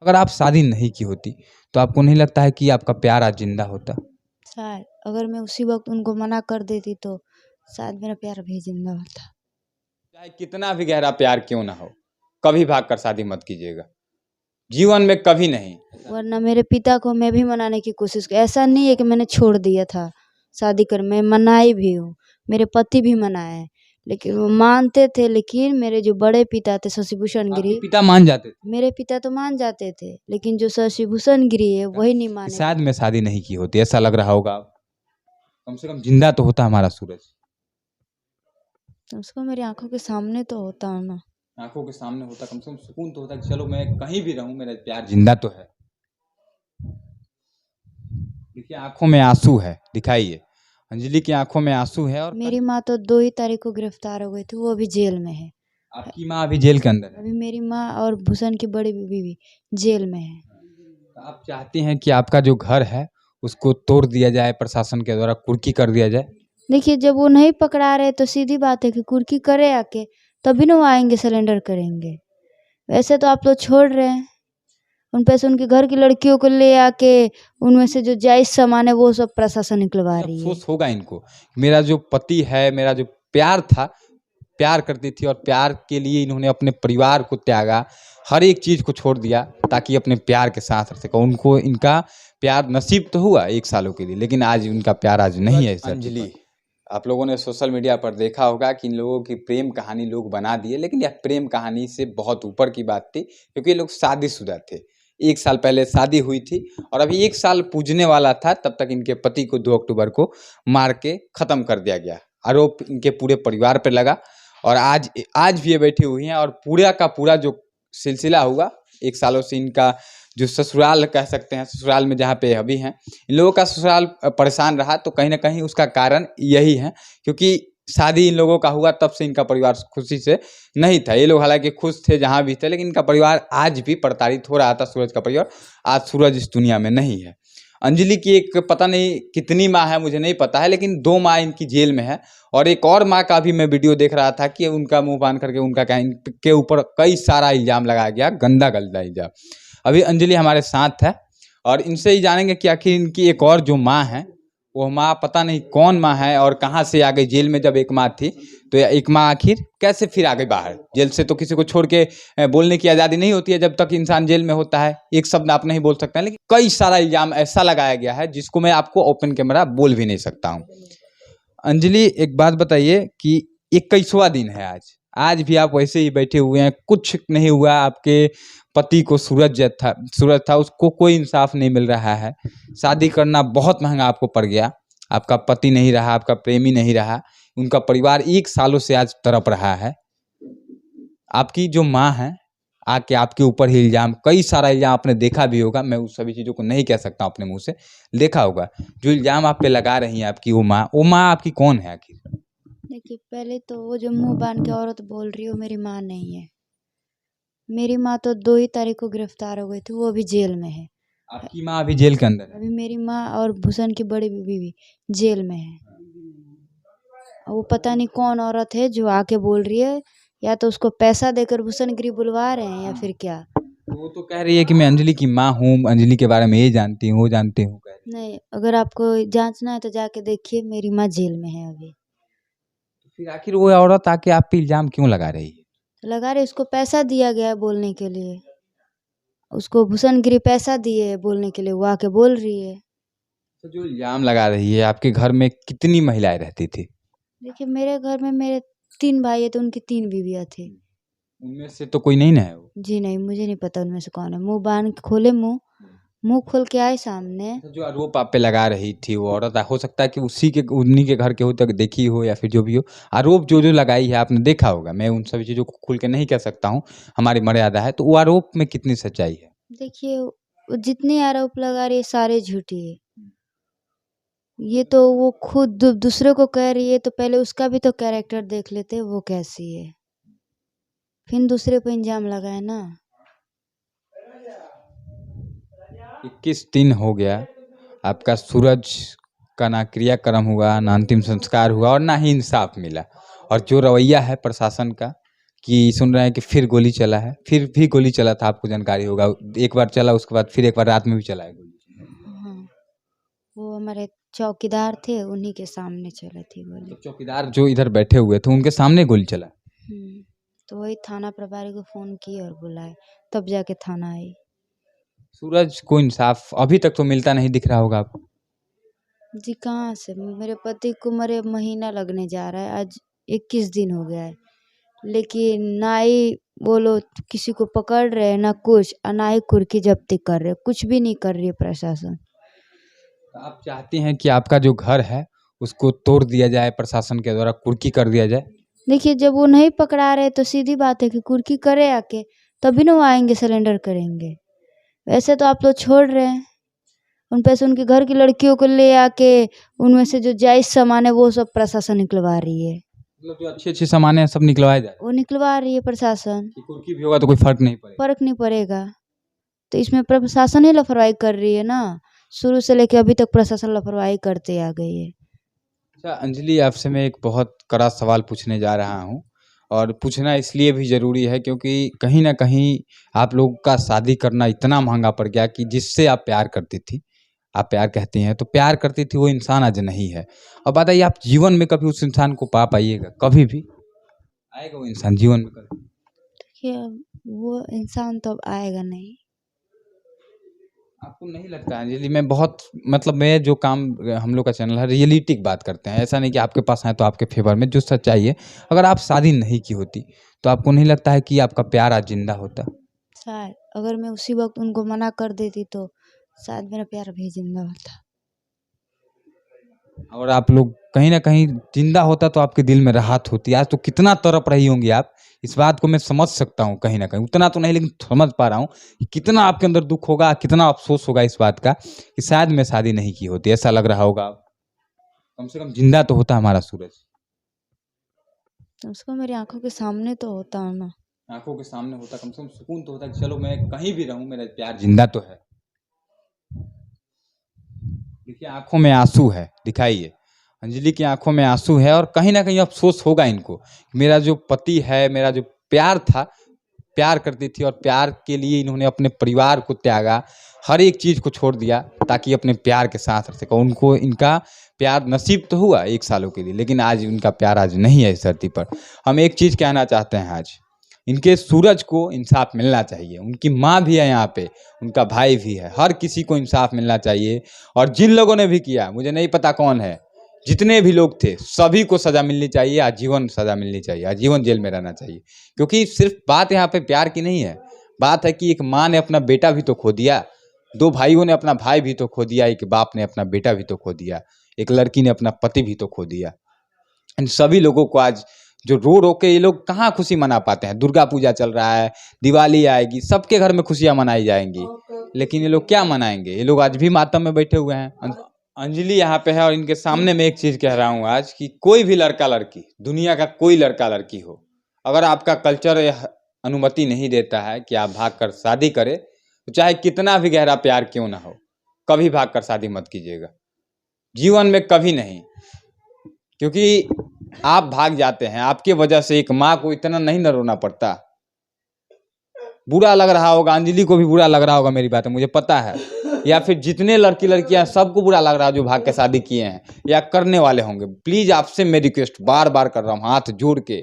अगर आप शादी नहीं की होती तो आपको नहीं लगता है कि आपका प्यार आज जिंदा होता? शायद अगर मैं उसी वक्त उनको मना कर देती तो शायद मेरा प्यार भी जिंदा होता। चाहे कितना भी गहरा प्यार क्यों ना हो, कभी भाग कर शादी मत कीजिएगा, जीवन में कभी नहीं। वरना मेरे पिता को मैं भी मनाने की कोशिश की। ऐसा नहीं है कि मैंने छोड़ दिया था शादी कर, मैं मनाई भी हूँ, मेरे पति भी मनाए, लेकिन वो मानते थे। लेकिन मेरे जो बड़े पिता थे शशिभूषण आपके गिरी, पिता मान जाते थे मेरे पिता तो मान जाते थे, लेकिन जो शशिभूषण गिरी है वही नहीं कि माने। शायद मैं शादी नहीं की होती, ऐसा लग रहा होगा? कम से कम जिंदा तो होता हमारा सूरज। उसको मेरी आंखों के सामने तो होता है ना। आंखों के सामने होता, कम से कम सुकून तो होता कि चलो मैं कहीं भी रहूं मेरा प्यार जिंदा तो है। देखिए आंखों में आंसू है, दिखाइए। अंजलि की आंखों में आंसू है। और मेरी माँ तो 2 ही तारीख को गिरफ्तार हो गई थी, वो अभी जेल में है। आपकी माँ अभी जेल के अंदर है? अभी मेरी माँ और भूषण की बड़ी बीवी भी जेल में है। तो आप चाहती हैं कि आपका जो घर है उसको तोड़ दिया जाए, प्रशासन के द्वारा कुर्की कर दिया जाए? देखिए जब वो नहीं पकड़ा रहे तो सीधी बात है कि कुर्की करे आके, तभी ना वो आएंगे सरेंडर करेंगे। वैसे तो आप लोग छोड़ रहे हैं, उन पैसे उनके घर की लड़कियों को ले आके उनमें से जो जायज सामान है वो सब प्रशासन निकलवा रही है। अफसोस होगा इनको, मेरा जो पति है, मेरा जो प्यार था, प्यार करती थी और प्यार के लिए इन्होंने अपने परिवार को त्यागा, हर एक चीज़ को छोड़ दिया ताकि अपने प्यार के साथ रह सके। उनको इनका प्यार नसीब तो हुआ 1 सालों के लिए, लेकिन आज उनका प्यार आज नहीं है। अंजलि, आप लोगों ने सोशल मीडिया पर देखा होगा कि इन लोगों की प्रेम कहानी लोग बना दिए, लेकिन यह प्रेम कहानी से बहुत ऊपर की बात थी, क्योंकि ये लोग शादीशुदा थे। 1 साल पहले शादी हुई थी और अभी 1 साल पूजने वाला था, तब तक इनके पति को 2 अक्टूबर को मार के ख़त्म कर दिया गया। आरोप इनके पूरे परिवार पर लगा और आज भी ये बैठी हुई हैं और पूरा का पूरा जो सिलसिला हुआ 1 सालों से, इनका जो ससुराल कह सकते हैं, ससुराल में जहाँ पे अभी हैं, इन लोगों का ससुराल परेशान रहा, तो कहीं ना कहीं उसका कारण यही है, क्योंकि शादी इन लोगों का हुआ तब से इनका परिवार खुशी से नहीं था। ये लोग हालांकि खुश थे जहाँ भी थे, लेकिन इनका परिवार आज भी प्रताड़ित हो रहा था। सूरज का परिवार, आज सूरज इस दुनिया में नहीं है। अंजलि की एक पता नहीं कितनी माँ है मुझे नहीं पता है, लेकिन 2 माँ इनकी जेल में है और एक और माँ का भी मैं वीडियो देख रहा था कि उनका मुंह बांध करके उनका के ऊपर कई सारा इल्ज़ाम लगाया गया, गंदा गंदा इल्ज़ाम। अभी अंजलि हमारे साथ है और इनसे ही जानेंगे कि आखिर इनकी एक और जो माँ है, वो माँ पता नहीं कौन माँ है और कहाँ से आ गई। जेल में जब एक माँ थी तो एक माँ आखिर कैसे फिर आ गई बाहर? जेल से तो किसी को छोड़ के बोलने की आज़ादी नहीं होती है जब तक इंसान जेल में होता है, एक शब्द आप नहीं बोल सकते हैं। लेकिन कई सारा इल्ज़ाम ऐसा लगाया गया है जिसको मैं आपको ओपन कैमरा बोल भी नहीं सकता हूँ। अंजलि, एक बात बताइए कि 21वां दिन है आज, आज भी आप वैसे ही बैठे हुए हैं, कुछ नहीं हुआ। आपके पति को सूरज था, उसको कोई इंसाफ नहीं मिल रहा है। शादी करना बहुत महंगा आपको पड़ गया, आपका पति नहीं रहा, आपका प्रेमी नहीं रहा, उनका परिवार 1 सालों से आज तड़प रहा है। आपकी जो माँ है आके आपके ऊपर ही इल्ज़ाम, कई सारा इल्ज़ाम आपने देखा भी होगा, मैं उस सभी चीज़ों को नहीं कह सकता अपने मुंह से, देखा होगा जो इल्ज़ाम आप पे लगा रही हैं आपकी वो माँ आपकी कौन है आखिर? देखिए पहले तो वो जो मुंह बांध के औरत बोल रही है वो मेरी माँ नहीं है। मेरी माँ तो 2 ही तारीख को गिरफ्तार हो गई थी, वो अभी जेल में है। आपकी माँ अभी जेल के अंदर है? अभी मेरी माँ और भूषण की बड़ी बीवी भी जेल में है। वो पता नहीं कौन औरत है जो आके बोल रही है, या तो उसको पैसा देकर भूषण गिरी बुलवा रहे हैं या फिर क्या। वो तो कह रही है कि मैं अंजलि की माँ हूँ, अंजलि के बारे में ये जानती हूँ वो जानती हूँ, कह रही है। नहीं, अगर आपको जांचना है तो जाके देखिए, मेरी माँ जेल में है अभी। तो फिर आखिर वो औरत आके आप पे इल्ज़ाम क्यों लगा रही है? लगा रहे, उसको पैसा दिया गया है बोलने के लिए, उसको भूषण गिरी पैसा दिए है बोलने के लिए, वो आके बोल रही है। तो जो इल्ज़ाम लगा रही है, आपके घर में कितनी महिलाएं रहती थी? देखिए मेरे घर में मेरे 3 भाई है तो उनकी 3 बीवियाँ थी। उनमें से तो कोई नहीं ना है वो? जी नहीं, मुझे नहीं पता उनमें से कौन है। मुंह बांध के खोले, मुंह खोल के आए सामने। तो जो आरोप आप पे लगा रही थी वो औरत, हो सकता है कि उन्हीं के घर के हो, तक देखी हो या फिर जो भी हो, आरोप जो जो लगाई है आपने देखा होगा। मैं उन सभी चीज़ों को खुल के नहीं कह सकता हूँ, हमारी मर्यादा है। तो वो आरोप में कितनी सच्चाई है? देखिए वो जितने आरोप लगा रही है सारे झूठी है। ये तो वो खुद दूसरे को कह रही है, तो पहले उसका भी तो कैरेक्टर देख लेते वो कैसी है, फिर दूसरे पे इल्जाम लगाए ना। 21 दिन हो गया, आपका सूरज का ना क्रियाक्रम हुआ, ना अंतिम संस्कार हुआ और ना ही इंसाफ मिला। और जो रवैया है प्रशासन का कि सुन रहे हैं कि फिर गोली चला है, फिर भी गोली चला था, आपको जानकारी होगा। एक बार चला, उसके बाद फिर एक बार रात में भी चला है गोली। हाँ, वो हमारे चौकीदार थे, उन्हीं के सामने चली थी गोली। तो चौकीदार जो इधर बैठे हुए थे उनके सामने गोली चला। तो वही थाना प्रभारी को फ़ोन किए और बुलाए, तब जाके थाना आई। सूरज को इंसाफ अभी तक तो मिलता नहीं दिख रहा होगा आपको। जी कहाँ से, मेरे पति को मरे महीना लगने जा रहा है, आज 21 दिन हो गया है, लेकिन ना ही वो लोग किसी को पकड़ रहे हैं, ना कुछ, और ना ही कुर्की जब्ती कर रहे, कुछ भी नहीं कर रही है प्रशासन। आप चाहती हैं कि आपका जो घर है उसको तोड़ दिया जाए, प्रशासन के द्वारा कुर्की कर दिया जाए? देखिए, जब वो नहीं पकड़ा रहे तो सीधी बात है कि कुर्की करे आके, तभी ना वो आएंगे सरेंडर करेंगे। वैसे तो आप लोग छोड़ रहे हैं, उन पैसे उनके घर की लड़कियों को ले आके उनमें से जो जायज़ सामान है वो सब प्रशासन निकलवा रही है। मतलब जो अच्छे-अच्छे सामान हैं सब निकलवाए जाए। वो निकलवा रही है प्रशासन, कि कुर्की भी होगा तो कोई फर्क नहीं पड़ेगा। फ़र्क नहीं पड़ेगा। तो इसमें प्रशासन ही लापरवाही कर रही है ना, शुरू से लेके अभी तक प्रशासन लापरवाही करते आ गई है। अच्छा अंजलि, आपसे मैं एक बहुत कड़ा सवाल पूछने जा रहा हूँ, और पूछना इसलिए भी ज़रूरी है क्योंकि कहीं न कहीं आप लोग का शादी करना इतना महँगा पड़ गया कि जिससे आप प्यार करती थी, आप प्यार कहती हैं, तो प्यार करती थी वो इंसान आज नहीं है। अब बताइए, आप जीवन में कभी उस इंसान को पा पाइएगा? कभी भी? आएगा वो इंसान जीवन में कभी? देखिए, वो इंसान तो अब आएगा नहीं। आपको नहीं लगता है अंजलि, मैं बहुत मतलब मैं जो काम हम लोग का चैनल है रियलिटिक बात करते हैं, ऐसा नहीं कि आपके पास है तो आपके फेवर में, जो सच्चाई है। अगर आप शादी नहीं की होती तो आपको नहीं लगता है कि आपका प्यार आज जिंदा होता? शायद अगर मैं उसी वक्त उनको मना कर देती तो शायद मेरा प्यार भी जिंदा होता। और आप लोग कहीं ना कहीं जिंदा होता तो आपके दिल में राहत होती। आज तो कितना तड़प रही होंगी आप, इस बात को मैं समझ सकता हूँ कहीं ना कहीं, उतना तो नहीं लेकिन समझ पा रहा हूँ कि कितना आपके अंदर दुख होगा, कितना अफसोस होगा इस बात का कि शायद मैं शादी नहीं की होती, ऐसा लग रहा होगा। कम से कम जिंदा तो होता हमारा सूरज। तो उसको मेरी आंखों के सामने तो होता है ना। आंखों के सामने होता, कम से कम सुकून तो होता कि चलो मैं कहीं भी रहूं मेरा प्यार जिंदा तो है। देखिए आंखों में आंसू है, दिखाइए। अंजलि की आंखों में आंसू है और कहीं ना कहीं अफसोस होगा इनको। मेरा जो पति है, मेरा जो प्यार था, प्यार करती थी और प्यार के लिए इन्होंने अपने परिवार को त्यागा, हर एक चीज़ को छोड़ दिया ताकि अपने प्यार के साथ रह सके। उनको इनका प्यार नसीब तो हुआ 1 सालों के लिए, लेकिन आज उनका प्यार आज नहीं है इस धरती पर। हम एक चीज़ कहना चाहते हैं, आज इनके सूरज को इंसाफ मिलना चाहिए। उनकी माँ भी है यहाँ पे, उनका भाई भी है, हर किसी को इंसाफ मिलना चाहिए। और जिन लोगों ने भी किया, मुझे नहीं पता कौन है, जितने भी लोग थे सभी को सज़ा मिलनी चाहिए, आजीवन सज़ा मिलनी चाहिए, आजीवन जेल में रहना चाहिए। क्योंकि सिर्फ बात यहाँ पे प्यार की नहीं है, बात है कि एक माँ ने अपना बेटा भी तो खो दिया, 2 भाइयों ने अपना भाई भी तो खो दिया, एक बाप ने अपना बेटा भी तो खो दिया, एक लड़की ने अपना पति भी तो खो दिया। इन सभी लोगों को आज जो रो रो के ये लोग कहाँ खुशी मना पाते हैं। दुर्गा पूजा चल रहा है, दिवाली आएगी, सबके घर में खुशियाँ मनाई जाएंगी, लेकिन ये लोग क्या मनाएंगे? ये लोग आज भी मातम में बैठे हुए हैं। अंजलि यहाँ पे है और इनके सामने मैं एक चीज़ कह रहा हूँ आज कि कोई भी लड़का लड़की, दुनिया का कोई लड़का लड़की हो, अगर आपका कल्चर यह अनुमति नहीं देता है कि आप भाग कर शादी करें, तो चाहे कितना भी गहरा प्यार क्यों ना हो, कभी भाग कर शादी मत कीजिएगा, जीवन में कभी नहीं। क्योंकि आप भाग जाते हैं, आपके वजह से एक माँ को इतना नहीं न रोना पड़ता। बुरा लग रहा होगा, अंजलि को भी बुरा लग रहा होगा, मेरी बात है मुझे पता है, या फिर जितने लड़की लड़कियां सबको बुरा लग रहा है जो भाग के शादी किए हैं या करने वाले होंगे। प्लीज आपसे मैं रिक्वेस्ट बार बार कर रहा हूँ हाथ जोड़ के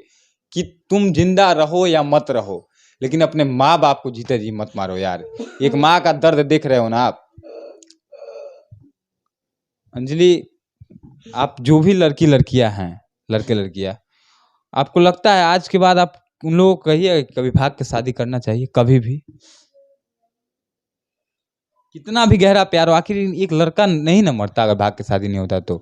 कि तुम जिंदा रहो या मत रहो, लेकिन अपने माँ बाप को जीते जी मत मारो यार। एक माँ का दर्द देख रहे हो ना आप। अंजलि, आप जो भी लड़की लड़कियां हैं, लड़के लड़कियां, आपको लगता है आज के बाद आप उन लोगों को कहिए कभी भाग के शादी करना चाहिए? कभी भी, कितना भी गहरा प्यार हो, आखिर एक लड़का नहीं ना मरता अगर भाग के शादी नहीं होता तो।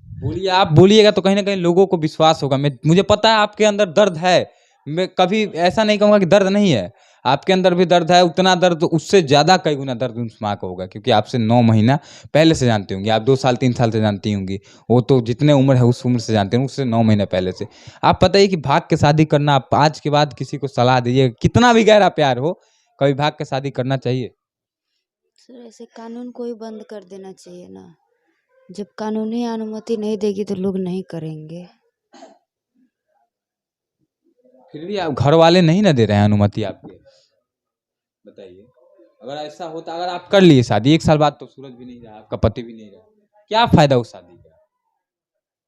बोलिए, आप बोलिएगा तो कहीं ना कहीं लोगों को विश्वास होगा। मुझे पता है आपके अंदर दर्द है, मैं कभी ऐसा नहीं कहूँगा कि दर्द नहीं है, आपके अंदर भी दर्द है। उतना दर्द, उससे ज़्यादा कई गुना दर्द उस माँ का होगा, क्योंकि आपसे 9 महीना पहले से जानती होंगी, आप 2 साल 3 साल से जानती होंगी, वो तो जितने उम्र है उस उम्र से जानते हैं, उससे 9 महीने पहले से। आप पता है कि भाग के शादी करना, आप आज के बाद किसी को सलाह दीजिए, कितना भी गहरा प्यार हो, कभी भाग के शादी करना चाहिए? सर ऐसे कानून को ही बंद कर देना चाहिए ना, जब कानूनी अनुमति नहीं देगी तो लोग नहीं करेंगे। फिर भी आप घर वाले नहीं ना दे रहे हैं अनुमति आपके, बताइए। अगर ऐसा होता, अगर आप कर लिए शादी, 1 साल बाद तो सूरज भी नहीं रहा, आपका पति भी नहीं रहा, क्या फायदा उस शादी का,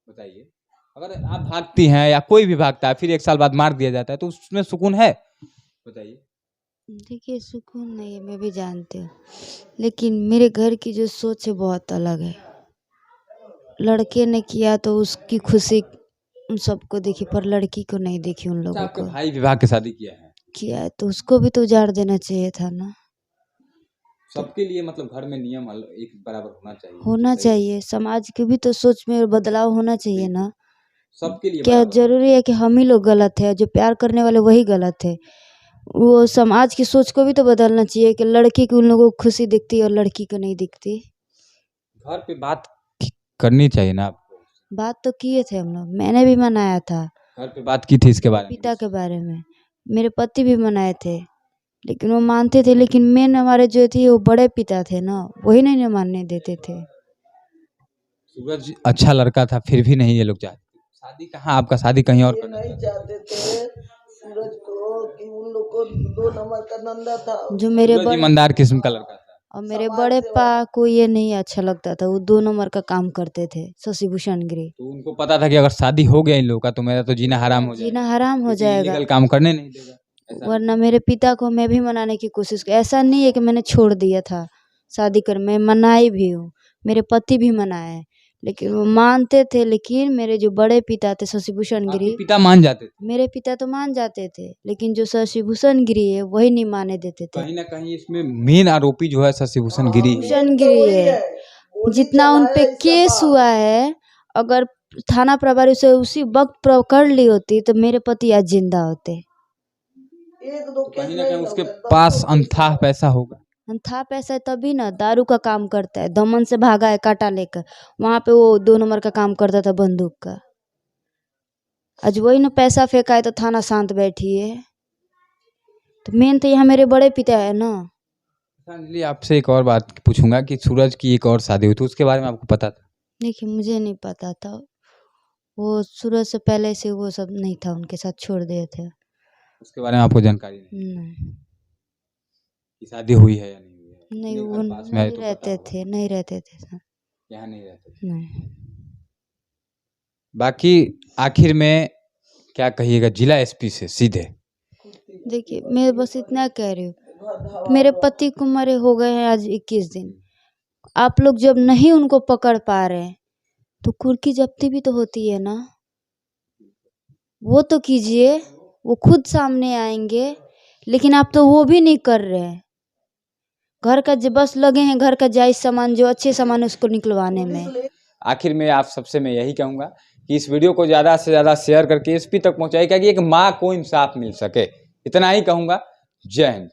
बताइए। अगर आप भागती हैं या कोई भी भागता है, फिर 1 साल बाद मार दिया जाता है, तो उसमें सुकून है, बताइए। देखिए सुकून नहीं है, मैं भी जानती हूँ, लेकिन मेरे घर की जो सोच है बहुत अलग है। लड़के ने किया तो उसकी खुशी उन सबको देखी, पर लड़की को नहीं देखी उन अच्छा, लोगों आपके को। भाई विवाह के शादी किया है तो उसको भी तो उजाड़ देना चाहिए था ना। सबके लिए मतलब घर में नियम एक बराबर होना चाहिए, होना सही है। चाहिए, समाज की भी तो सोच में बदलाव होना चाहिए ना। सबके लिए क्या बराबर जरूरी है कि हम ही लोग गलत है? जो प्यार करने वाले वही गलत है। वो समाज की सोच को भी तो बदलना चाहिए कि लड़की की उन लोगों को खुशी दिखती है और लड़की को नहीं दिखती। घर पे बात करनी चाहिए ना आपको। बात तो किए थे हम लोग, मैंने भी मनाया था घर पे बात की थी इसके बारे में? पिता के बारे में, मेरे पति भी मनाए थे, लेकिन वो मानते थे। लेकिन मेन हमारे जो थे वो बड़े पिता थे ना, वही नहीं मानने देते थे। सूरज अच्छा लड़का था, फिर भी नहीं ये लोग चाहते। शादी कहाँ, आपका शादी कहीं और करना नहीं चाहते थे सूरज को कि उन लोग को 2 नंबर का धंधा था। जो मेरे सूरज बड़े ईमानदार किस्म का लड़का था। और मेरे बड़े पा को ये नहीं अच्छा लगता था, वो 2 नंबर का काम करते थे, शशि भूषण गिरी। तो उनको पता था कि अगर शादी हो गया इन लोगों का तो मेरा तो जीना हराम हो जाएगा, जीना हराम हो क्योंकि जाएगा। इलीगल काम करने नहीं देगा, ऐसा नहीं। वरना मेरे पिता को मैं भी मनाने की कोशिश की। ऐसा नहीं है कि मैंने छोड़ दिया था शादी कर, मैं मनाई भी हूँ, मेरे पति भी मनाए, लेकिन वो मानते थे। लेकिन मेरे जो बड़े पिता थे शशि भूषण आपके गिरी, पिता मान जाते थे? मेरे पिता तो मान जाते थे, लेकिन जो शशि भूषण गिरी है वही नहीं माने देते थे। कहीं ना कहीं इसमें मेन आरोपी जो है शशि भूषण गिरी है। भूषण गिरी है। जितना उन पे केस हुआ है, अगर थाना प्रभारी से उसी वक्त पकड़ ली होती तो मेरे पति आज जिंदा होते। तो कहीं ना कहीं उसके पास अनथाह पैसा होगा। था पैसा है तभी ना, दारू का काम करता है, दमन से भागा है कांटा लेकर, वहां पे वो 2 नंबर का काम करता था बंदूक का। आज वही ना पैसा फेंका है तो थाना शांत बैठी है। तो मेन तो यहाँ मेरे बड़े पिता है ना। अंजलि, आपसे एक और बात पूछूंगा कि सूरज की एक और शादी हुई थी, उसके बारे में आपको पता था? देखिए मुझे नहीं पता था, वो सूरज से पहले से वो सब नहीं था, उनके साथ छोड़ दिए थे। उसके बारे में आपको जानकारी नहीं नहीं कि शादी हुई है या नहीं हुई है? नहीं, अपने वो घर पास में है नहीं तो पता रहते होगा। थे, नहीं रहते थे सर। यहाँ नहीं रहते थे। नहीं। बाकी आखिर में क्या कहिएगा जिला एसपी से सीधे? देखिए मैं बस इतना कह रही हूँ, मेरे पति को मरे हो गए हैं आज 21 दिन। आप लोग जब नहीं उनको पकड़ पा रहे हैं तो कुर्की जब्ती भी तो होती है ना, वो तो कीजिए, वो खुद सामने आएंगे। लेकिन आप तो वो भी नहीं कर रहे हैं। घर का बस लगे हैं घर का जायज सामान, जो अच्छे सामान उसको निकलवाने में। आखिर में आप सबसे मैं यही कहूँगा कि इस वीडियो को ज़्यादा से ज़्यादा शेयर करके एसपी तक पहुँचाइए, ताकि एक माँ को इंसाफ मिल सके। इतना ही कहूँगा। जय हिंद।